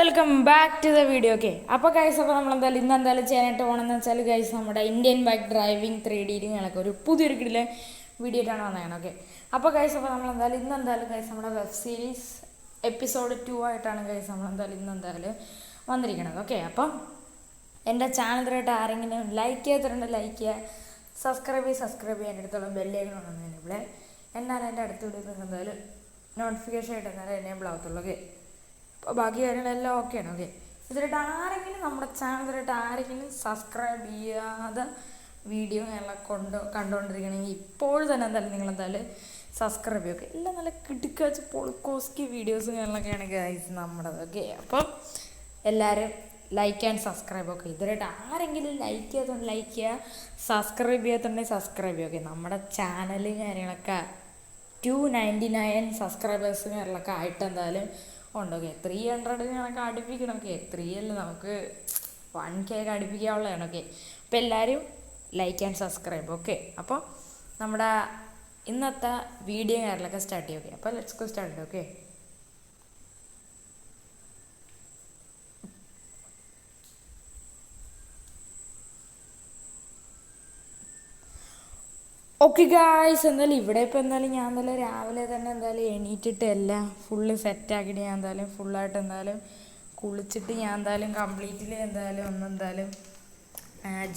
Welcome back to the video. Okay, അപ്പോൾ guys, അപ്പോൾ നമ്മളെന്തായാലും ഇന്നെന്തായാലും ചെയ്യാനായിട്ട് പോകണമെന്ന് വെച്ചാൽ ഗൈസ്, നമ്മുടെ ഇന്ത്യൻ ബൈക്ക് ഡ്രൈവിംഗ് 3D ഞങ്ങൾക്ക് ഒരു പുതിയൊരു കിടിലെ വീഡിയോ ആയിട്ടാണ് വന്നതാണ്. ഓക്കെ, അപ്പോൾ ഗൈസ്, അപ്പോൾ നമ്മളെന്തായാലും ഇന്നെന്തായാലും ഗൈസ് നമ്മുടെ വെബ് സീരീസ് എപ്പിസോഡ് 2 ആയിട്ടാണ് ഗൈസ് നമ്മളെന്തായാലും ഇന്നെന്തായാലും വന്നിരിക്കുന്നത്. ഓക്കെ, അപ്പം എൻ്റെ ചാനലിലായിട്ട് ആരെങ്കിലും ലൈക്ക് ചെയ്തിട്ടുണ്ട്, ലൈക്ക് ചെയ്യുക, സബ്സ്ക്രൈബ് ചെയ്യാൻ അടുത്തുള്ള ബെല്ലേക്കണം ഉണ്ടെന്ന് ഇവിടെ എന്നാലും എൻ്റെ അടുത്ത് വിടുന്നത് എന്തായാലും നോട്ടിഫിക്കേഷൻ ആയിട്ട് എന്നാലും എനേബിൾ ആവത്തുള്ളൂ. ഓക്കെ, അപ്പോൾ ബാക്കി കാര്യങ്ങളെല്ലാം ഓക്കെയാണ്. ഓക്കെ, ഇതിലായിട്ട് ആരെങ്കിലും നമ്മുടെ ചാനലിലായിട്ട് ആരെങ്കിലും സബ്സ്ക്രൈബ് ചെയ്യാതെ വീഡിയോ എല്ലാം കണ്ടുകൊണ്ടിരിക്കണമെങ്കിൽ ഇപ്പോൾ തന്നെ എന്തായാലും നിങ്ങളെന്തായാലും സബ്സ്ക്രൈബ് ചെയ്യുക. എല്ലാം നല്ല കിടുക്കാച്ച് പൊളിക്കോസ്കി വീഡിയോസും കാര്യങ്ങളൊക്കെയാണ് ഗൈസ് നമ്മുടേത്. ഓക്കെ, അപ്പം എല്ലാവരും ലൈക്ക് ആൻഡ് സബ്സ്ക്രൈബ്. ഓക്കെ, ഇതിലായിട്ട് ആരെങ്കിലും ലൈക്ക് ചെയ്യാത്തതുകൊണ്ട് ലൈക്ക് ചെയ്യുക, സബ്സ്ക്രൈബ് ചെയ്യാത്തതുണ്ടെങ്കിൽ സബ്സ്ക്രൈബ് ചെയ്യുക. ഓക്കെ, നമ്മുടെ ചാനൽ കാര്യങ്ങളൊക്കെ 299 സബ്സ്ക്രൈബേഴ്സ് കാര്യങ്ങളൊക്കെ ആയിട്ട് എന്തായാലും ഉണ്ട്. ഓക്കെ, 300 കണക്ക് അടുപ്പിക്കണം. ഓക്കെ, 3 അല്ല, നമുക്ക് 1K ഒക്കെ അടുപ്പിക്കാനുള്ളതാണ്. ഓക്കെ, അപ്പോൾ എല്ലാവരും ലൈക്ക് ആൻഡ് സബ്സ്ക്രൈബ്. ഓക്കെ, അപ്പോൾ നമ്മുടെ ഇന്നത്തെ വീഡിയോ കാര്യങ്ങളൊക്കെ സ്റ്റാർട്ട് ചെയ്യും. ഓക്കെ, അപ്പോൾ let's go start. Okay, okay guys, എന്തായാലും ഇവിടെ ഇപ്പോൾ എന്തായാലും ഞാൻ എന്തായാലും രാവിലെ തന്നെ എന്തായാലും എണീറ്റിട്ട് എല്ലാം ഫുള്ള് സെറ്റാക്കിയിട്ട് ഞാൻ എന്തായാലും ഫുള്ളായിട്ട് എന്തായാലും കുളിച്ചിട്ട് ഞാൻ എന്തായാലും കംപ്ലീറ്റ്ലി എന്തായാലും എന്തായാലും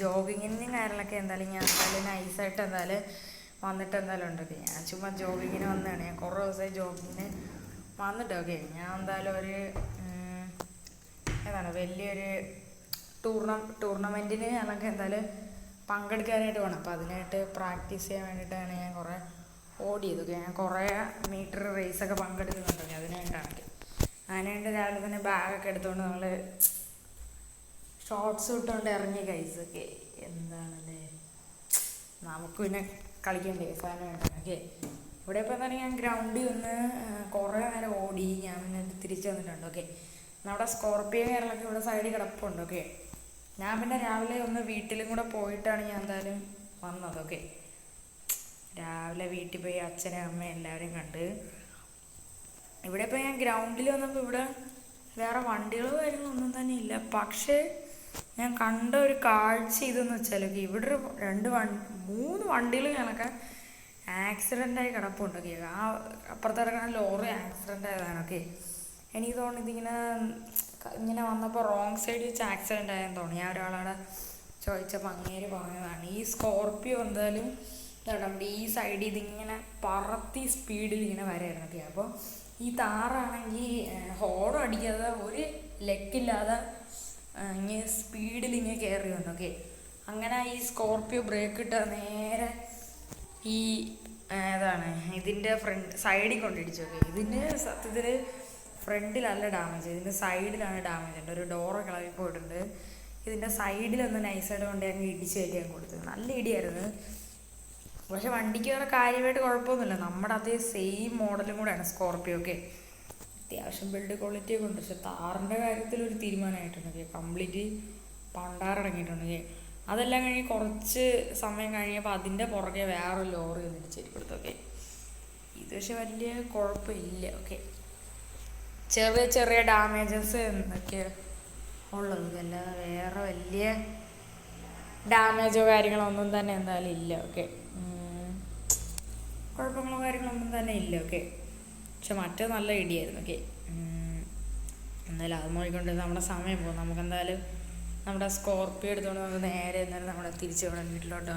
ജോഗിങ്ങിനും കാര്യങ്ങളൊക്കെ എന്തായാലും ഞാൻ എന്തായാലും നൈസായിട്ട് എന്തായാലും വന്നിട്ട് എന്തായാലും ഉണ്ട്. ഞാൻ ചുമ്മാ ജോഗിങ്ങിന് വന്നതാണ്. ഞാൻ കുറേ ദിവസമായി ജോഗിങ്ങിന് വന്നിട്ട്. ഓക്കെ, ഞാൻ എന്തായാലും ഒരു ഏതാണ് വലിയൊരു ടൂർണമെൻറ്റിന് ഞങ്ങൾക്ക് എന്തായാലും പങ്കെടുക്കാനായിട്ട് വേണം. അപ്പോൾ അതിനായിട്ട് പ്രാക്ടീസ് ചെയ്യാൻ വേണ്ടിയിട്ടാണ് ഞാൻ കുറേ ഓടിയത്. ഞാൻ കുറേ മീറ്റർ റേസൊക്കെ പങ്കെടുക്കുന്നുണ്ട്. അതിനായിട്ടാണ് അതിനായിട്ട് രാവിലെ തന്നെ ബാഗൊക്കെ എടുത്തുകൊണ്ട് നമ്മൾ ഷോർട്സ് ഇട്ടുകൊണ്ട് ഇറങ്ങി ഗൈസൊക്കെ. എന്താണല്ലേ, നമുക്ക് പിന്നെ കളിക്കണ്ടേ, സാധനം വേണ്ട. ഓക്കെ, ഇവിടെ ഇപ്പോൾ എന്തായാലും ഞാൻ ഗ്രൗണ്ടിൽ വന്ന് കുറേ നേരം ഓടി ഞാൻ പിന്നെ തിരിച്ചു വന്നിട്ടുണ്ട്. ഓക്കെ, നമ്മുടെ സ്കോർപ്പിയോ കാര്യങ്ങളൊക്കെ ഇവിടെ സൈഡിൽ കിടപ്പുണ്ട്. ഓക്കെ, ഞാൻ പിന്നെ രാവിലെ ഒന്ന് വീട്ടിലും കൂടെ പോയിട്ടാണ് ഞാൻ എന്തായാലും വന്നത്. ഓക്കെ, രാവിലെ വീട്ടിൽ പോയി അച്ഛനും അമ്മയും എല്ലാവരെയും കണ്ട് ഇവിടെ ഇപ്പോൾ ഞാൻ ഗ്രൗണ്ടിൽ വന്നപ്പോൾ ഇവിടെ വേറെ വണ്ടികളോ കാര്യങ്ങളൊന്നും തന്നെ ഇല്ല. പക്ഷേ ഞാൻ കണ്ട ഒരു കാഴ്ച ഇതെന്ന് വെച്ചാൽ ഇവിടെ ഒരു 3 വണ്ടികൾ ഞാനൊക്കെ ആക്സിഡൻ്റായി കിടപ്പുണ്ട്. ഓക്കെ, ആ അപ്പുറത്ത് കിടക്കുന്ന ലോറി ആക്സിഡൻ്റ് ആയതാണ്. ഓക്കെ, എനിക്ക് തോന്നുന്നു ഇങ്ങനെ വന്നപ്പോൾ റോങ് സൈഡ് വെച്ച് ആക്സിഡൻ്റ് ആയെന്ന് തോന്നി. ഞാൻ ഒരാളോട് ചോദിച്ചപ്പോൾ അങ്ങേര് പറഞ്ഞതാണ്. ഈ സ്കോർപ്പിയോ എന്തായാലും നമ്മുടെ ഈ സൈഡിൽ ഇതിങ്ങനെ പറത്തി സ്പീഡിൽ ഇങ്ങനെ വരായിരുന്നു. ഓക്കെ, അപ്പോൾ ഈ താറാണെങ്കിൽ ഹോണും അടിക്കാതെ ഒരു ലെക്കില്ലാതെ ഇങ്ങനെ സ്പീഡിൽ ഇങ്ങനെ കയറി വന്നു. ഓക്കെ, അങ്ങനെ ഈ സ്കോർപ്പിയോ ബ്രേക്ക് ഇട്ട നേരെ ഈ ഏതാണ് ഇതിൻ്റെ സൈഡിൽ കൊണ്ടിടിച്ചു. ഓക്കെ, ഇതിൻ്റെ സത്യത്തിൽ ഫ്രണ്ടിലല്ല ഡാമേജ്, ഇതിൻ്റെ സൈഡിലാണ് ഡാമേജ് ഉണ്ട്. ഒരു ഡോറൊക്കെ ഇളകി പോയിട്ടുണ്ട്. ഇതിൻ്റെ സൈഡിലൊന്ന് നൈസായിട്ട് കൊണ്ട് അങ്ങ് ഇടിച്ച് കയറ്റിയാൽ കൊടുത്തത്. നല്ല ഇടിയായിരുന്നു. പക്ഷെ വണ്ടിക്ക് വേറെ കാര്യമായിട്ട് കുഴപ്പമൊന്നുമില്ല. നമ്മുടെ അതേ സെയിം മോഡലും കൂടെയാണ് സ്കോർപ്പിയോ. ഒക്കെ അത്യാവശ്യം ബിൽഡ് ക്വാളിറ്റിയൊക്കെ ഉണ്ട്. പക്ഷെ താറിൻ്റെ കാര്യത്തിൽ ഒരു തീരുമാനമായിട്ടുണ്ട്. കംപ്ലീറ്റ് പണ്ടാറടങ്ങിയിട്ടുണ്ട്. അതെല്ലാം കഴിഞ്ഞ് കുറച്ച് സമയം കഴിഞ്ഞപ്പോൾ അതിൻ്റെ പുറകെ വേറൊരു ലോറി ഒന്ന് ഇടിച്ചേരി കൊടുത്തു. ഓക്കെ, ഇത് പക്ഷെ വലിയ കുഴപ്പമില്ല. ഓക്കെ, ചെറിയ ഡാമേജസ് എന്തൊക്കെ ഉള്ളത്, അല്ലാതെ വേറെ വലിയ ഡാമേജോ കാര്യങ്ങളോ ഒന്നും തന്നെ എന്തായാലും ഇല്ല. ഓക്കെ, കുഴപ്പങ്ങളോ കാര്യങ്ങളൊന്നും തന്നെ ഇല്ല. ഓക്കെ, പക്ഷെ മറ്റേ നല്ല ഇടിയായിരുന്നു. ഓക്കെ, എന്തായാലും അത് നോക്കിക്കൊണ്ട് നമ്മുടെ സമയം പോകും. നമുക്ക് എന്തായാലും നമ്മുടെ സ്കോർപ്പിയോ എടുത്തുകൊണ്ട് നമുക്ക് നേരെ എന്തായാലും നമ്മുടെ തിരിച്ചു വേണം വീട്ടിലോട്ട്.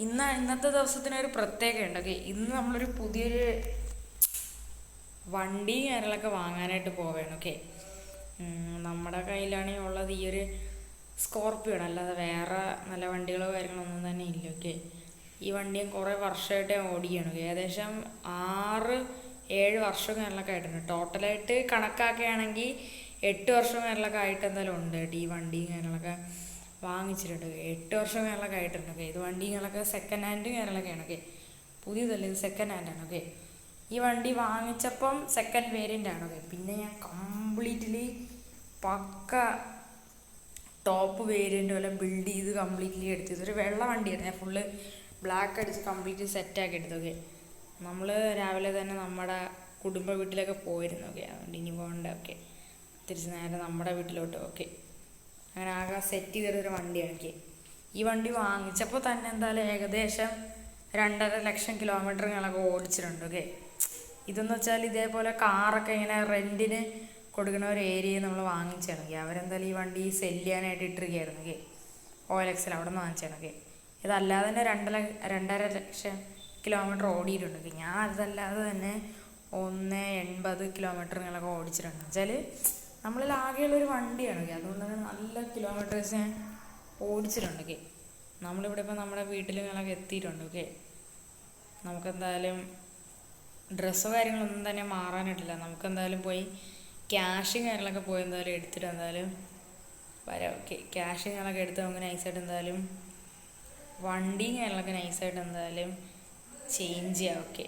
ഇന്നത്തെ ദിവസത്തിനൊരു പ്രത്യേകത ഉണ്ട്. ഓക്കെ, ഇന്ന് നമ്മളൊരു പുതിയൊരു വണ്ടി കാര്യങ്ങളൊക്കെ വാങ്ങാനായിട്ട് പോവുകയാണ്. ഓക്കെ, നമ്മുടെ കയ്യിലാണെങ്കിൽ ഉള്ളത് ഈ ഒരു സ്കോർപ്പിയോ ആണ്, അല്ലാതെ വേറെ നല്ല വണ്ടികളോ കാര്യങ്ങളോ ഒന്നും തന്നെ ഇല്ല. ഓക്കെ, ഈ വണ്ടിയും കുറേ വർഷമായിട്ട് ഓടിക്കുകയാണ്. ഓക്കെ, ഏകദേശം 6-7 വർഷം കാര്യങ്ങളൊക്കെ ആയിട്ടുണ്ട്. ടോട്ടലായിട്ട് കണക്കാക്കുകയാണെങ്കിൽ 8 വർഷം കാര്യങ്ങളൊക്കെ ആയിട്ട് എന്തായാലും ഉണ്ട്. ഈ വണ്ടിയും കാര്യങ്ങളൊക്കെ വാങ്ങിച്ചിട്ടുണ്ട്. 8 വർഷം കാര്യങ്ങളൊക്കെ ആയിട്ടുണ്ട്. ഓക്കെ, ഇത് വണ്ടികളൊക്കെ സെക്കൻഡ് ഹാൻഡ് കാര്യങ്ങളൊക്കെയാണ്. ഓക്കെ, പുതിയതല്ല, ഇത് സെക്കൻഡ് ഹാൻഡാണ്. ഓക്കെ, ഈ വണ്ടി വാങ്ങിച്ചപ്പം സെക്കൻഡ് വേരിയൻ്റ് ആണ്. ഓക്കെ, പിന്നെ ഞാൻ കംപ്ലീറ്റ്ലി പക്ക ടോപ്പ് വേരിയൻ്റ് പോലെ ബിൽഡ് ചെയ്ത് കംപ്ലീറ്റ്ലി എടുത്തു. ഇതൊരു വെള്ള വണ്ടിയാണ്. ഞാൻ ഫുള്ള് ബ്ലാക്ക് അടിച്ച് കംപ്ലീറ്റ്ലി സെറ്റാക്കി എടുത്തു. ഓക്കെ, നമ്മൾ രാവിലെ തന്നെ നമ്മുടെ കുടുംബ വീട്ടിലൊക്കെ പോയിരുന്നു. ഓക്കെ, അതുകൊണ്ട് ഇനി പോകണ്ട. ഓക്കെ, തിരിച്ച് നേരെ നമ്മുടെ വീട്ടിലോട്ട്. ഓക്കെ, അങ്ങനെ ആകെ സെറ്റ് ചെയ്തൊരു വണ്ടിയാണ് എനിക്ക്. ഈ വണ്ടി വാങ്ങിച്ചപ്പോൾ തന്നെ എന്തായാലും ഏകദേശം 2.5 ലക്ഷം കിലോമീറ്ററുകളൊക്കെ ഓടിച്ചിട്ടുണ്ട്. ഓക്കെ, ഇതെന്ന് വെച്ചാൽ ഇതേപോലെ കാറൊക്കെ ഇങ്ങനെ റെൻറ്റിന് കൊടുക്കുന്ന ഒരു ഏരിയയിൽ നമ്മൾ വാങ്ങിച്ചാണെങ്കിൽ അവരെന്തായാലും ഈ വണ്ടി സെല്ല് ചെയ്യാനായിട്ട് ഇട്ടിരിക്കുകയായിരുന്നു. ഓക്കെ, OLX അവിടെ നിന്ന് വാങ്ങിച്ചാണ്. ഓക്കെ, ഇതല്ലാതെ തന്നെ 2.5 ലക്ഷം കിലോമീറ്റർ ഓടിയിട്ടുണ്ട്. ഞാൻ അതല്ലാതെ തന്നെ 180 കിലോമീറ്ററുകളൊക്കെ ഓടിച്ചിട്ടുണ്ട്. വെച്ചാൽ നമ്മളിൽ ആകെയുള്ളൊരു വണ്ടിയാണ്. അതുകൊണ്ട് തന്നെ നല്ല കിലോമീറ്റേഴ്സ് ഞാൻ ഓടിച്ചിട്ടുണ്ട്. ഓക്കെ, നമ്മളിവിടെ ഇപ്പം നമ്മുടെ വീട്ടിലുകളൊക്കെ എത്തിയിട്ടുണ്ട്. ഓക്കെ, നമുക്കെന്തായാലും ഡ്രസ്സോ കാര്യങ്ങളൊന്നും തന്നെ മാറാനായിട്ടില്ല. നമുക്കെന്തായാലും പോയി ക്യാഷും കാര്യങ്ങളൊക്കെ പോയി എന്തായാലും എടുത്തിട്ട് എന്തായാലും വരാം. ഓക്കെ, ക്യാഷും കാര്യങ്ങളൊക്കെ എടുത്ത് നമുക്ക് നൈസായിട്ട് എന്തായാലും വണ്ടിയും കാര്യങ്ങളൊക്കെ നൈസായിട്ട് എന്തായാലും ചേഞ്ച് ചെയ്യാം. ഓക്കെ,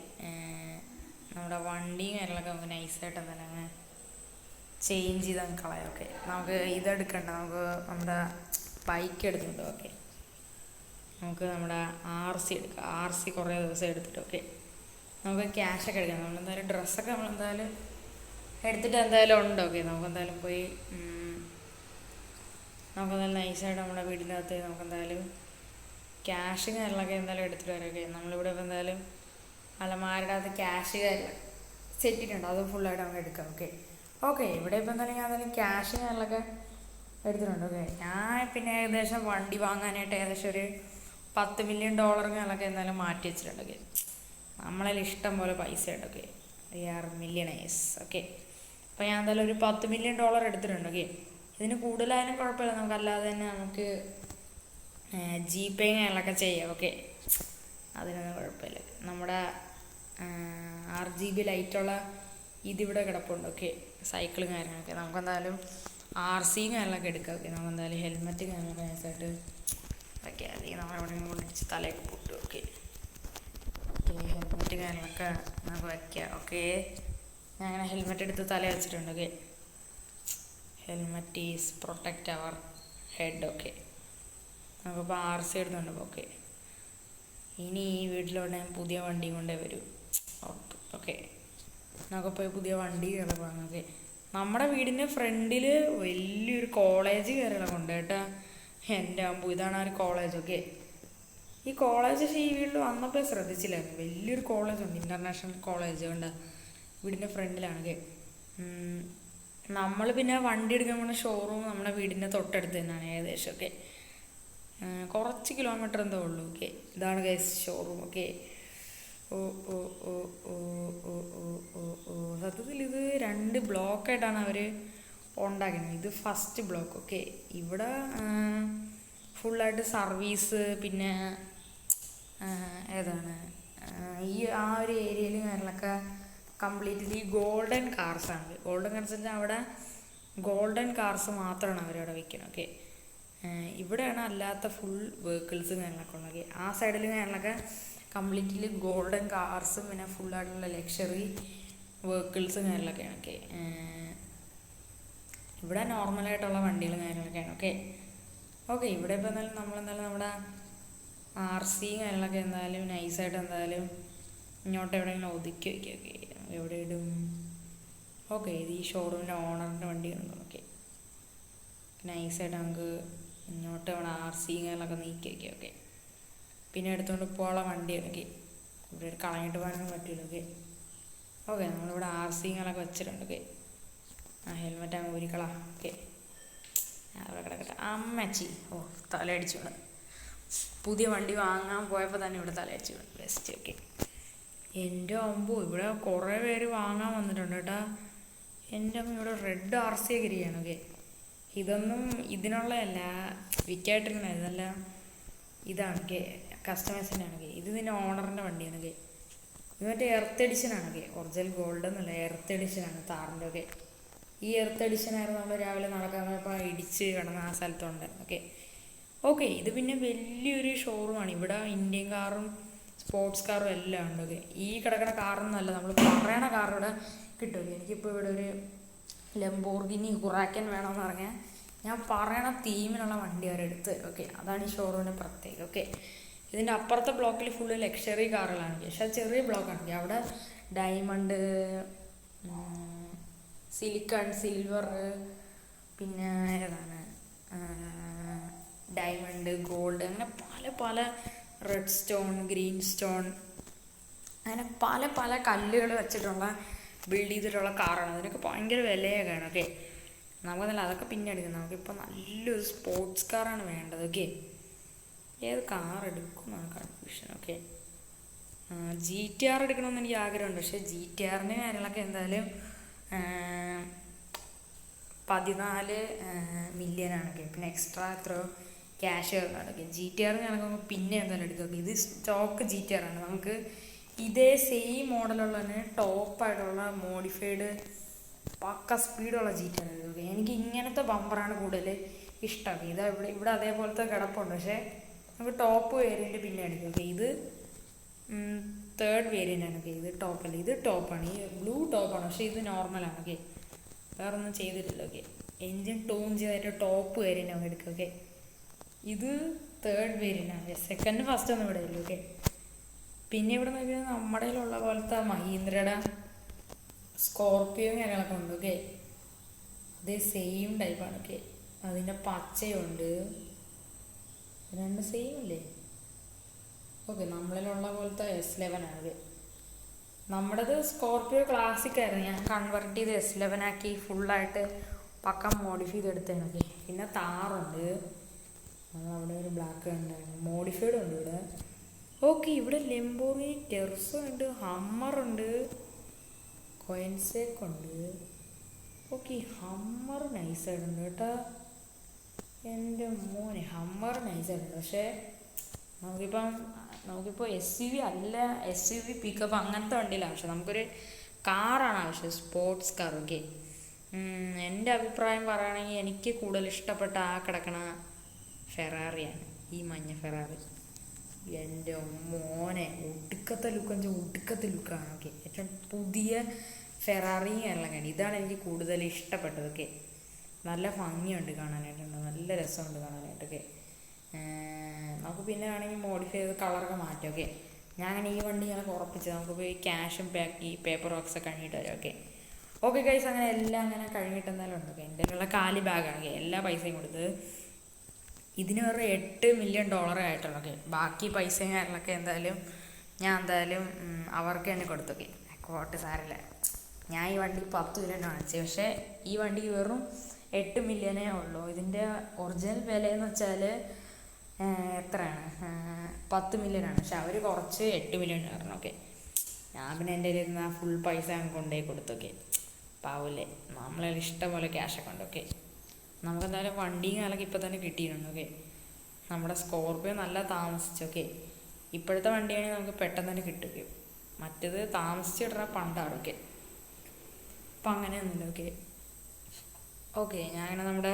നമ്മുടെ വണ്ടിയും കാര്യങ്ങളൊക്കെ നമുക്ക് നൈസായിട്ട് എന്തായാലും അങ്ങനെ ചേഞ്ച് ചെയ്ത് അങ്ങ് കളയാം. ഓക്കെ, നമുക്ക് ഇതെടുക്കണ്ട, നമുക്ക് നമ്മുടെ ബൈക്ക് എടുത്തിട്ടുണ്ട്. ഓക്കെ, നമുക്ക് നമ്മുടെ RC എടുക്കാം. RC കുറേ ദിവസം എടുത്തിട്ട്. ഓക്കെ, നമുക്ക് ക്യാഷൊക്കെ എടുക്കാം. നമ്മളെന്തായാലും ഡ്രസ്സൊക്കെ നമ്മളെന്തായാലും എടുത്തിട്ട് എന്തായാലും ഉണ്ട്. ഓക്കെ, നമുക്കെന്തായാലും പോയി നമുക്കെന്തായാലും നൈസായിട്ട് നമ്മുടെ വീടിൻ്റെ അകത്ത് നമുക്കെന്തായാലും ക്യാഷും കാര്യങ്ങളൊക്കെ എന്തായാലും എടുത്തിട്ട് വരാം. ഓക്കെ, നമ്മളിവിടെ ഇപ്പോൾ എന്തായാലും അലമാരുടെ അകത്ത് ക്യാഷ് കാര്യങ്ങൾ സെറ്റ് ചെയ്തിട്ടുണ്ട്. അത് ഫുള്ളായിട്ട് നമുക്ക് എടുക്കാം. ഓക്കെ, ഇവിടെ ഇപ്പോൾ എന്തായാലും ഞാൻ എന്തായാലും ക്യാഷും കാര്യങ്ങളൊക്കെ എടുത്തിട്ടുണ്ട്. ഓക്കെ, ഞാൻ പിന്നെ ഏകദേശം വണ്ടി വാങ്ങാനായിട്ട് ഏകദേശം ഒരു $10 മില്യൺ എന്തായാലും മാറ്റി വെച്ചിട്ടുണ്ട്. ഓക്കെ, നമ്മളതിൽ ഇഷ്ടം പോലെ പൈസ ഉണ്ട്. Okay, we are millionaires. Okay, അപ്പോൾ ഞാൻ എന്തായാലും ഒരു $10 മില്യൺ എടുത്തിട്ടുണ്ട്. ഓക്കെ, ഇതിന് കൂടുതലായാലും കുഴപ്പമില്ല, നമുക്കല്ലാതെ തന്നെ നമുക്ക് GPay കാര്യങ്ങളൊക്കെ ചെയ്യാം. ഓക്കെ, അതിനൊന്നും കുഴപ്പമില്ല. നമ്മുടെ RGB ലൈറ്റുള്ള ഇതിവിടെ കിടപ്പുണ്ട്. ഓക്കെ, സൈക്കിളും കാര്യങ്ങളൊക്കെ നമുക്കെന്തായാലും RC കാര്യങ്ങളൊക്കെ എടുക്കാം. ഓക്കെ, നമുക്കെന്തായാലും ഹെൽമെറ്റ് കാര്യങ്ങളൊക്കെ നൈസായിട്ട് വയ്ക്കുക. അല്ലെങ്കിൽ നമ്മളെവിടെ കൊണ്ടിച്ച് തലയൊക്കെ പൊട്ടും. ഓക്കെ, ഹെൽമെറ്റ് കാര്യങ്ങളൊക്കെ നമുക്ക് വയ്ക്കാം. ഓക്കെ, ഞാൻ അങ്ങനെ ഹെൽമെറ്റ് എടുത്ത് തല വെച്ചിട്ടുണ്ട്. Okay, helmet is protect our head. Okay, നമുക്കിപ്പോൾ RC എടുത്തുണ്ട്. ഓക്കെ, ഇനി ഈ വീട്ടിലോട്ട് ഞാൻ പുതിയ വണ്ടി കൊണ്ടേ വരും. ഓക്കെ, നമുക്കിപ്പോൾ പുതിയ വണ്ടി കിടക്കാം. ഓക്കെ, നമ്മുടെ വീടിൻ്റെ ഫ്രണ്ടിൽ വലിയൊരു കോളേജ് കയറികളൊക്കെ ഉണ്ട് കേട്ടോ. എൻ്റെ അമ്പു, ഇതാണ് ആ ഒരു കോളേജ്. ഓക്കെ, ഈ കോളേജ് പക്ഷേ ഈ വീട്ടിൽ വന്നപ്പോൾ ശ്രദ്ധിച്ചില്ലായിരുന്നു. വലിയൊരു കോളേജുണ്ട്, ഇൻ്റർനാഷണൽ കോളേജ് ഉണ്ട്, വീടിൻ്റെ ഫ്രണ്ടിലാണ്. ഓക്കെ, നമ്മൾ പിന്നെ വണ്ടി എടുക്കാൻ പോകുന്ന ഷോറൂം നമ്മുടെ വീടിൻ്റെ തൊട്ടടുത്ത് തന്നെയാണ് ഏകദേശം. ഓക്കെ, കുറച്ച് കിലോമീറ്റർ എന്തോ ഉള്ളൂ. ഓക്കെ, ഇതാണ് ഗൈസ് ഷോറൂം. ഓക്കെ, ഓ ഓ ഓ ഓ ഓ ഓ ഓ ഓ സത്യത്തിൽ ഇത് 2 ബ്ലോക്കായിട്ടാണ് അവർ ഉണ്ടാക്കുന്നത്. ഇത് ഫസ്റ്റ് ബ്ലോക്ക്. ഓക്കെ, ഇവിടെ ഫുള്ളായിട്ട് സർവീസ്, പിന്നെ ഏതാണ് ആ ഒരു ഏരിയയിൽ കാര്യങ്ങളൊക്കെ കംപ്ലീറ്റ്ലി ഗോൾഡൻ കാർസാണ്. ഗോൾഡൻ കാർസ് വെച്ചാൽ അവിടെ ഗോൾഡൻ കാർസ് മാത്രമാണ് അവരവിടെ വയ്ക്കുന്നത്. ഓക്കെ, ഇവിടെയാണ് അല്ലാത്ത ഫുൾ വെഹിക്കിൾസും കാര്യങ്ങളൊക്കെ ഉള്ളത്. ആ സൈഡിൽ കാര്യങ്ങളൊക്കെ കംപ്ലീറ്റ്ലി ഗോൾഡൻ കാർസും പിന്നെ ഫുള്ളായിട്ടുള്ള ലക്ഷറി വെഹിക്കിൾസും കാര്യങ്ങളൊക്കെയാണ്. ഓക്കെ, ഇവിടെ നോർമലായിട്ടുള്ള വണ്ടികളും കാര്യങ്ങളൊക്കെയാണ്. ഓക്കെ, ഇവിടെ ഇപ്പോൾ എന്തായാലും നമ്മളെന്തായാലും നമ്മുടെ RC കാര്യങ്ങളൊക്കെ എന്തായാലും നൈസായിട്ട് എന്തായാലും ഇങ്ങോട്ട് എവിടെയെങ്കിലും ഒതുക്കി വയ്ക്കുക. ഓക്കെ, എവിടെ ഇടും? ഓക്കെ, ഇത് ഈ ഷോറൂമിൻ്റെ ഓണറിൻ്റെ വണ്ടിയാണ്. ഓക്കെ, നൈസായിട്ട് നമുക്ക് ഇങ്ങോട്ട് ഇവിടെ RC കാര്യങ്ങളൊക്കെ നീക്കി വയ്ക്കുക. ഓക്കെ, പിന്നെ എടുത്തുകൊണ്ട് പോകാനുള്ള വണ്ടിയാണ്. ഓക്കെ, ഇവിടെ കളഞ്ഞിട്ട് പോകാനൊന്നും പറ്റില്ല. ഓക്കെ, നമ്മളിവിടെ RC കാര്യങ്ങളൊക്കെ വെച്ചിട്ടുണ്ട്. ഓക്കെ, ഹെൽമെറ്റ് അങ്ങ് ഊരിക്കളാം. ഓക്കെ, അവിടെ കിടക്കട്ടെ. അമ്മച്ചി, ഓ തലയടിച്ചു വീണ്. പുതിയ വണ്ടി വാങ്ങാൻ പോയപ്പോൾ തന്നെ ഇവിടെ തലയടിച്ചു വീണ്. ബെസ്റ്റ്. ഓക്കെ, എൻ്റെ അമ്പോ, ഇവിടെ കുറേ പേര് വാങ്ങാൻ വന്നിട്ടുണ്ട് കേട്ടോ. എൻ്റെ അമ്മ ഇവിടെ റെഡ് RC ഒക്കെ ഇരിക്കുകയാണ്. ഓക്കെ, ഇതൊന്നും ഇതിനുള്ളതല്ല, വിറ്റായിട്ടിരിക്കണ ഇതെല്ലാം ഇതാണ്. ഓക്കെ, കസ്റ്റമേഴ്സിൻ്റെ ആണ്. ഇത് ഇതിൻ്റെ ഓണറിൻ്റെ വണ്ടിയാണ്. ഓക്കെ, ഇത് മറ്റേ എർത്ത് എഡിഷനാണ്. ഓക്കെ, ഒറിജിനൽ ഗോൾഡ് എന്നല്ല, എർത്ത് എഡിഷനാണ് താറിൻ്റെ. ഓക്കെ, ഈ എർത്ത് എഡിഷനായിരുന്നു നമ്മൾ രാവിലെ നടക്കാൻ പോയപ്പോൾ ഇടിച്ച് കിടന്ന ആ സ്ഥലത്തുണ്ട്. ഓക്കെ, ഇത് പിന്നെ വലിയൊരു ഷോറൂമാണ്. ഇവിടെ ഇന്ത്യൻ കാറും സ്പോർട്സ് കാറും എല്ലാം ഉണ്ട്. ഓക്കെ, ഈ കിടക്കുന്ന കാറൊന്നുമല്ല, നമ്മൾ പറയണ കാർ ഇവിടെ കിട്ടും. എനിക്കിപ്പോൾ ഇവിടെ ഒരു ലംബോർഗിനി ഹുറാക്കൻ വേണമെന്ന് പറഞ്ഞാൽ ഞാൻ പറയണ തീമിനുള്ള വണ്ടി അവരെടുത്ത് തരും. ഓക്കെ, അതാണ് ഈ ഷോറൂമിൻ്റെ പ്രത്യേകം. ഓക്കെ, ഇതിൻ്റെ അപ്പുറത്തെ ബ്ലോക്കിൽ ഫുള്ള് ലക്ഷറി കാറുകളാണ്. പക്ഷേ ചെറിയ ബ്ലോക്കാണെങ്കിൽ അവിടെ ഡയമണ്ട്, സിലിക്കൺ, സിൽവർ, പിന്നെ ഏതാണ് ഡയമണ്ട്, ഗോൾഡ്, അങ്ങനെ പല പല റെഡ് സ്റ്റോൺ, ഗ്രീൻ സ്റ്റോൺ, അങ്ങനെ പല പല കല്ലുകൾ വെച്ചിട്ടുള്ള ബിൽഡ് ചെയ്തിട്ടുള്ള കാറാണ്. അതിനൊക്കെ ഭയങ്കര വിലയൊക്കെയാണ്. ഓക്കെ, നമുക്ക് നല്ല അതൊക്കെ പിന്നെ എടുക്കുന്നത്. നമുക്കിപ്പോൾ നല്ലൊരു സ്പോർട്സ് കാറാണ് വേണ്ടത്. ഓക്കെ, ഏത് കാർ എടുക്കുമെന്നാണ് കൺഫ്യൂഷൻ. ഓക്കെ, GTR എടുക്കണമെന്ന് എനിക്ക് ആഗ്രഹമുണ്ട്. പക്ഷേ GTRൻ്റെ കാര്യങ്ങളൊക്കെ എന്തായാലും 14 മില്യനാണ്. ഓക്കെ, പിന്നെ എക്സ്ട്രാ എത്രയോ ക്യാഷ് വരുന്നുണ്ട്. ഓക്കെ, GTR കണക്കുമ്പോൾ പിന്നെ എന്തായാലും എടുക്കുക. ഓക്കെ, ഇത് സ്റ്റോക്ക് GTR ആണ്. നമുക്ക് ഇതേ സെയിം മോഡലുള്ള തന്നെ ടോപ്പായിട്ടുള്ള മോഡിഫൈഡ് പക്ക സ്പീഡുള്ള GTR ആണ്. ഓക്കെ, എനിക്ക് ഇങ്ങനത്തെ ബമ്പറാണ് കൂടുതൽ ഇഷ്ടം. ഇത് ഇവിടെ അതേപോലത്തെ കിടപ്പുണ്ട്. പക്ഷേ നമുക്ക് ടോപ്പ് വേരിയൻറ്റ് പിന്നെ എടുക്കും. ഓക്കെ, ഇത് 3rd വേരിയൻ്റ് ആണ്. ഓക്കെ, ഇത് ടോപ്പല്ല, ഇത് ടോപ്പാണ്. ഈ ബ്ലൂ ടോപ്പാണ്, പക്ഷേ ഇത് നോർമലാണ്. ഓക്കെ, വേറെ ഒന്നും ചെയ്തിട്ടില്ല. ഓക്കെ, എൻജിൻ ടൂൺ ചെയ്തിട്ട് ടോപ്പ് വേരിയൻ്റ് നമുക്ക് എടുക്കുക. ഓക്കെ, ഇത് 3rd വേരിയൻ്റ് ആണ്. സെക്കൻഡ് ഫസ്റ്റ് ഒന്നും ഇവിടെ ഇല്ല. ഓക്കെ, പിന്നെ ഇവിടെ നോക്കിയാൽ നമ്മുടെ കയ്യിലുള്ള പോലത്തെ മഹീന്ദ്രയുടെ സ്കോർപ്പിയോ കാര്യങ്ങളൊക്കെ ഉണ്ട്. ഓക്കെ, അതേ സെയിം ടൈപ്പാണ്. ഓക്കെ, അതിൻ്റെ പച്ചയുണ്ട്, രണ്ട് സെയിം അല്ലേ? ഓക്കെ, നമ്മളിലുള്ള പോലത്തെ S11 ആണ്. നമ്മുടേത് സ്കോർപ്പിയോ ക്ലാസിക് ആയിരുന്നു. ഞാൻ കൺവെർട്ട് ചെയ്ത് S11 ആക്കി ഫുള്ളായിട്ട് പക്ക മോഡിഫൈ ചെയ്തെടുത്തതാണ്. ഓക്കെ, പിന്നെ താറുണ്ട്, അവിടെ ഒരു ബ്ലാക്ക് ഉണ്ടായിരുന്നു, മോഡിഫൈഡ് ഉണ്ട് ഇവിടെ. ഓക്കെ, ഇവിടെ ലെംബോർഗിനി ടെർസോ ഉണ്ട്, ഹമ്മറുണ്ട്, കൊയിൻസേക്ക് ഉണ്ട്. ഓക്കെ, ഹമ്മർ നൈസായിട്ടുണ്ട് കേട്ടോ. എൻ്റെ മോനെ, ഹമ്മർ നൈസായിട്ടുണ്ട്. പക്ഷേ നമുക്കിപ്പോൾ SUV അല്ല, SUV പിക്കപ്പ് അങ്ങനത്തെ വണ്ടിയിലാണ് ആവശ്യം. നമുക്കൊരു കാറാണ് ആവശ്യം, സ്പോർട്സ് കാർ. ഓക്കെ, എൻ്റെ അഭിപ്രായം പറയുകയാണെങ്കിൽ എനിക്ക് കൂടുതൽ ഇഷ്ടപ്പെട്ട ആ കിടക്കണ ഫെറാറിയാണ്, ഈ മഞ്ഞ ഫെറാറി. എൻ്റെ മോനെ, ഒടുക്കത്തെ ലുക്കെന്ന് വെച്ചാൽ ഒടുക്കത്തെ ലുക്കാണ്. ഓക്കെ, ഏറ്റവും പുതിയ ഫെറാറി എല്ലാം ഇതാണ് എനിക്ക് കൂടുതൽ ഇഷ്ടപ്പെട്ടത്. ഓക്കെ, നല്ല ഭംഗിയുണ്ട് കാണാനായിട്ടുണ്ട്, നല്ല രസമുണ്ട് കാണാനായിട്ടൊക്കെ. നമുക്ക് പിന്നെ ആണെങ്കിൽ മോഡിഫൈ ചെയ്ത് കളറൊക്കെ മാറ്റാം. ഓക്കെ, ഞാൻ അങ്ങനെ ഈ വണ്ടി ഞാൻ ഉറപ്പിച്ച് നമുക്ക് പോയി ക്യാഷും പേപ്പർ വർക്ക്സൊക്കെ കഴിഞ്ഞിട്ട് വരാം. ഓക്കെ ഗൈസ്, അങ്ങനെ എല്ലാം അങ്ങനെ കഴിഞ്ഞിട്ട് എന്തായാലും ഉണ്ട്. ഓക്കെ, എൻ്റെ ഉള്ള കാലി ബാഗാണ്. എല്ലാ പൈസയും കൊടുത്ത് ഇതിന് വേറെ $8 മില്യൺ ആയിട്ടുള്ളൂ. ഓക്കെ, ബാക്കി പൈസയും കാര്യങ്ങളൊക്കെ എന്തായാലും ഞാൻ അവർക്ക് തന്നെ കൊടുത്തൊക്കെ കോട്ട് സാരല്ല. ഞാൻ ഈ വണ്ടി 10 മില്യൺ വാങ്ങിച്ചു, പക്ഷേ ഈ വണ്ടി വെറും 8 മില്യനേ ഉള്ളൂ. ഇതിൻ്റെ ഒറിജിനൽ വിലയെന്ന് വെച്ചാൽ എത്രയാണ്, 10 മില്യനാണ്. പക്ഷെ അവർ കുറച്ച് 8 മില്യൺ പറഞ്ഞു. ഓക്കെ, ഞാൻ പിന്നെ എൻ്റെ ഇരുന്ന ഫുൾ പൈസ കൊണ്ടുപോയി കൊടുത്തൊക്കെ. പാവല്ലേ, നമ്മളതിൽ ഇഷ്ടം പോലെ ക്യാഷൊക്കെ ഉണ്ട്. ഓക്കെ, നമുക്കെന്തായാലും വണ്ടിയും കാലൊക്കെ ഇപ്പോൾ തന്നെ കിട്ടിയിട്ടുണ്ട്. ഓക്കെ, നമ്മുടെ സ്കോർപ്പിയോ നല്ല താമസിച്ചു. ഓക്കെ, ഇപ്പോഴത്തെ വണ്ടിയാണെങ്കിൽ നമുക്ക് പെട്ടെന്ന് തന്നെ കിട്ടുകയും, മറ്റേത് താമസിച്ചിടുന്ന പണ്ടാണ്. ഓക്കെ, അപ്പം അങ്ങനെയൊന്നുമില്ല. ഓക്കെ, ഞാനിങ്ങനെ നമ്മുടെ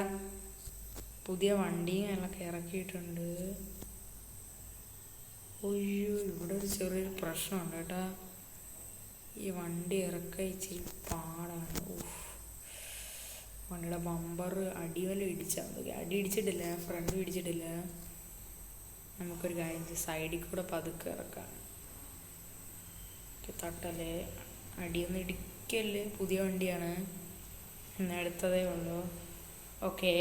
പുതിയ വണ്ടിയും എല്ലാം ഇറക്കിയിട്ടുണ്ട്. ഒയ്യോ, ഇവിടെ ഒരു ചെറിയൊരു പ്രശ്നമുണ്ട് കേട്ടോ. ഈ വണ്ടി ഇറക്കാൻ ഇച്ചിരി പാടാണ്. വണ്ടിയുടെ ബമ്പർ അടിവല ഇടിച്ചാൽ അടി ഇടിച്ചിട്ടില്ല, ഫ്രണ്ട് ഇടിച്ചിട്ടില്ല. നമുക്കൊരു കാര്യം സൈഡിൽ കൂടെ പതുക്കെ ഇറക്കാം. തട്ടല്ലേ, അടിയൊന്നും ഇടിക്കല്ലേ, പുതിയ വണ്ടിയാണ്, ഇന്ന് എടുത്തതേ ഉള്ളൂ. ഓക്കെ,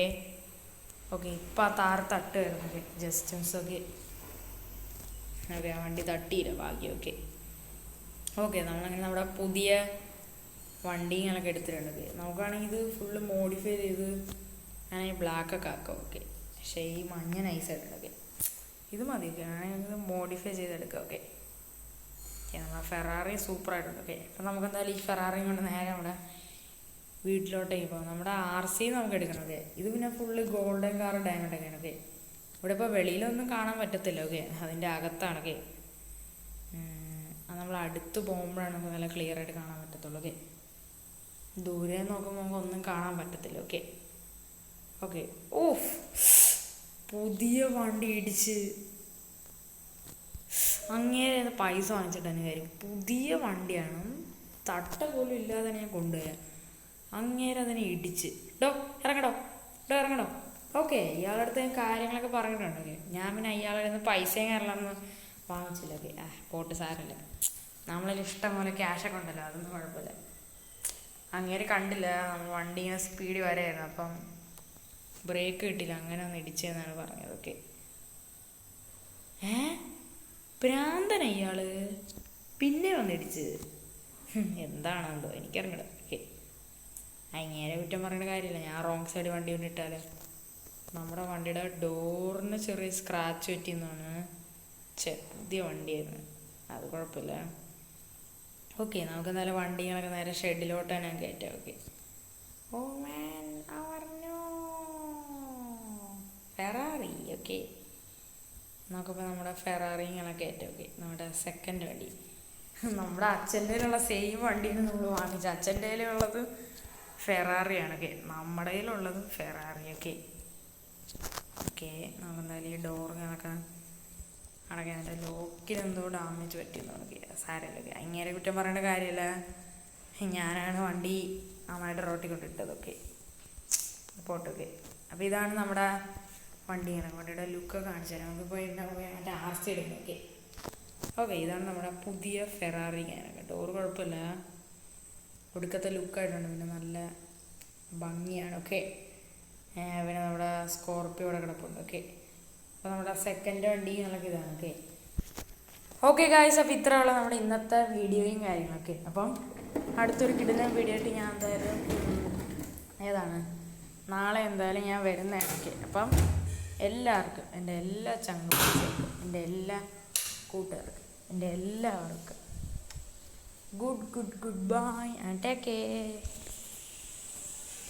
ഇപ്പം ആ താറ് തട്ട് വരുന്നത് ജസ്റ്റൻസൊക്കെ. ഓക്കെ, ആ വണ്ടി തട്ടിയില്ല, ഭാഗ്യം. ഓക്കെ, നമ്മളങ്ങനെ നമ്മുടെ പുതിയ വണ്ടിങ്ങളൊക്കെ എടുത്തിട്ടുണ്ട്. നമുക്കാണെങ്കിൽ ഇത് ഫുള്ള് മോഡിഫൈ ചെയ്ത് ആണെങ്കിൽ ബ്ലാക്കൊക്കെ ആക്കാം. ഓക്കെ, പക്ഷേ ഈ മഞ്ഞ നൈസായിട്ടുണ്ട്. ഇത് മതി. ആണെങ്കിൽ ഇത് മോഡിഫൈ ചെയ്തെടുക്കാം. ഓക്കെ, നമ്മുടെ ഫെറാറി സൂപ്പറായിട്ടുണ്ട്. ഓക്കെ, അപ്പം നമുക്ക് എന്തായാലും ഈ ഫെറാറിയും കൊണ്ട് നേരെ നമ്മുടെ വീട്ടിലോട്ടേക്ക് പോകാം. നമ്മുടെ RC നമുക്ക് എടുക്കണം. ഓക്കെ, ഇത് പിന്നെ ഫുള്ള് ഗോൾഡൻ കാർ ഡയമണ്ടൊക്കെയാണ്. ഓക്കെ, ഇവിടെ ഇപ്പോൾ വെളിയിലൊന്നും കാണാൻ പറ്റത്തില്ല. ഓക്കെ, അതിൻ്റെ അകത്താണ്. ഓക്കെ, അത് നമ്മൾ അടുത്ത് പോകുമ്പോഴാണ് നമുക്ക് നല്ല ക്ലിയർ ആയിട്ട് കാണാൻ പറ്റത്തുള്ളൂ. ഓക്കെ, ദൂരെ നോക്കുമ്പോൾ നമുക്ക് ഒന്നും കാണാൻ പറ്റത്തില്ല. ഓക്കെ, പുതിയ വണ്ടി ഇടിച്ച് അങ്ങേരെ പൈസ വാങ്ങിച്ചിട്ടാണ് കാര്യം. പുതിയ വണ്ടിയാണ്, തട്ട പോലും ഇല്ലാതെ ഞാൻ കൊണ്ടുപോയാൽ അങ്ങേരെ അതിനെ ഇടിച്ച്. ഇറങ്ങടോ. ഓക്കെ, ഇയാളുടെ അടുത്ത് ഞാൻ കാര്യങ്ങളൊക്കെ പറഞ്ഞിട്ടുണ്ട്. ഓക്കെ, ഞാൻ പിന്നെ ഇയാളുടെ നിന്ന് പൈസയും കാര്യങ്ങളൊന്നും വാങ്ങിച്ചില്ല. ഓക്കെ, പോട്ട് സാരമില്ല, നമ്മളിൽ ഇഷ്ടം പോലെ ക്യാഷൊക്കെ ഉണ്ടല്ലോ, അതൊന്നും കുഴപ്പമില്ല. അങ്ങേര് കണ്ടില്ല, നമ്മൾ വണ്ടി ഇങ്ങനെ സ്പീഡ് വരെയായിരുന്നു, അപ്പം ബ്രേക്ക് കിട്ടില്ല, അങ്ങനെ ഒന്ന് ഇടിച്ചതെന്നാണ് പറഞ്ഞത്. ഓക്കെ. ഭ്രാന്തന ഇയാള് പിന്നെ വന്നിടിച്ച്. എന്താണെന്തോ എനിക്കറിഞ്ഞില്ല. ഓക്കെ, അങ്ങേരെ കുറ്റം പറയേണ്ട കാര്യമില്ല. ഞാൻ റോങ് സൈഡ് വണ്ടി കൊണ്ടിട്ടാലോ. നമ്മുടെ വണ്ടിയുടെ ഡോറിന് ചെറിയ സ്ക്രാച്ച് പറ്റിയെന്നാണ്. പുതിയ വണ്ടിയായിരുന്നു, അത് കുഴപ്പമില്ല. ഓക്കെ, നമുക്ക് എന്തായാലും വണ്ടികളൊക്കെ നേരെ ഷെഡിലോട്ട് തന്നെ കയറ്റാം. ഓക്കെ. ഓ മാൻ, ഫെറാറി. ഓക്കെ, നമുക്കിപ്പോൾ നമ്മുടെ ഫെറാറിങ്ങളൊക്കെ കയറ്റാം. ഓക്കെ, നമ്മുടെ സെക്കൻഡ് വണ്ടി നമ്മുടെ അച്ഛൻ്റെ കയ്യിലുള്ള സെയിം വണ്ടിയാണ് നമ്മൾ വാങ്ങിച്ചത്. അച്ഛൻ്റെ കയ്യിലുള്ളത് ഫെറാറിയാണ്. ഓക്കെ, നമ്മുടെ കയ്യിലുള്ളത് ഫെറാറി. ഓക്കെ ഓക്കെ, നമുക്ക് എന്തായാലും ഈ ഡോറുകളൊക്കെ അടയ്ക്കാൻ. എൻ്റെ ലോക്കിനെന്തോ ഡാമേജ് പറ്റിയെന്ന് നോക്കി. സാരമില്ല. ഓക്കെ, അങ്ങേരെ കുറ്റം പറയേണ്ട കാര്യമില്ല, ഞാനാണ് വണ്ടി അമ്മയുടെ റോട്ടിൽ കൊണ്ടിട്ടത്. ഓക്കെ, പോട്ടെ. ഓക്കെ, അപ്പോൾ ഇതാണ് നമ്മുടെ വണ്ടിയാണ്. വണ്ടിയുടെ ലുക്ക് കാണിച്ചു തരാം. നമുക്ക് പോയി മറ്റേ RC എടുക്കണം. ഓക്കെ ഓക്കെ, ഇതാണ് നമ്മുടെ പുതിയ ഫെറാറി ഞാനൊക്കെ. ഡോറ് കുഴപ്പമില്ല, ഒടുക്കത്തെ ലുക്കായിട്ടുണ്ട്, പിന്നെ നല്ല ഭംഗിയാണ്. ഓക്കെ, പിന്നെ നമ്മുടെ സ്കോർപ്പിയോ ഇവിടെ കിടപ്പുണ്ട്. ഓക്കെ, അപ്പോൾ നമ്മുടെ സെക്കൻഡ് വണ്ടി ഞങ്ങൾക്ക് ഇതാണ്. ഓക്കെ ഓക്കെ ഗായ്സ്, അപ്പോൾ ഇത്രയുള്ള നമ്മുടെ ഇന്നത്തെ വീഡിയോയും കാര്യങ്ങളൊക്കെ. അപ്പം അടുത്തൊരു കിടിലൻ വീഡിയോ ആയിട്ട് ഞാൻ എന്തായാലും നാളെ എന്തായാലും ഞാൻ വരുന്നതാണ്. ഓക്കെ, അപ്പം എല്ലാവർക്കും, എൻ്റെ എല്ലാ ചങ്ങാതിമാർക്കും, എൻ്റെ എല്ലാ കൂട്ടുകാർക്കും, എൻ്റെ എല്ലാവർക്കും good bye and take care.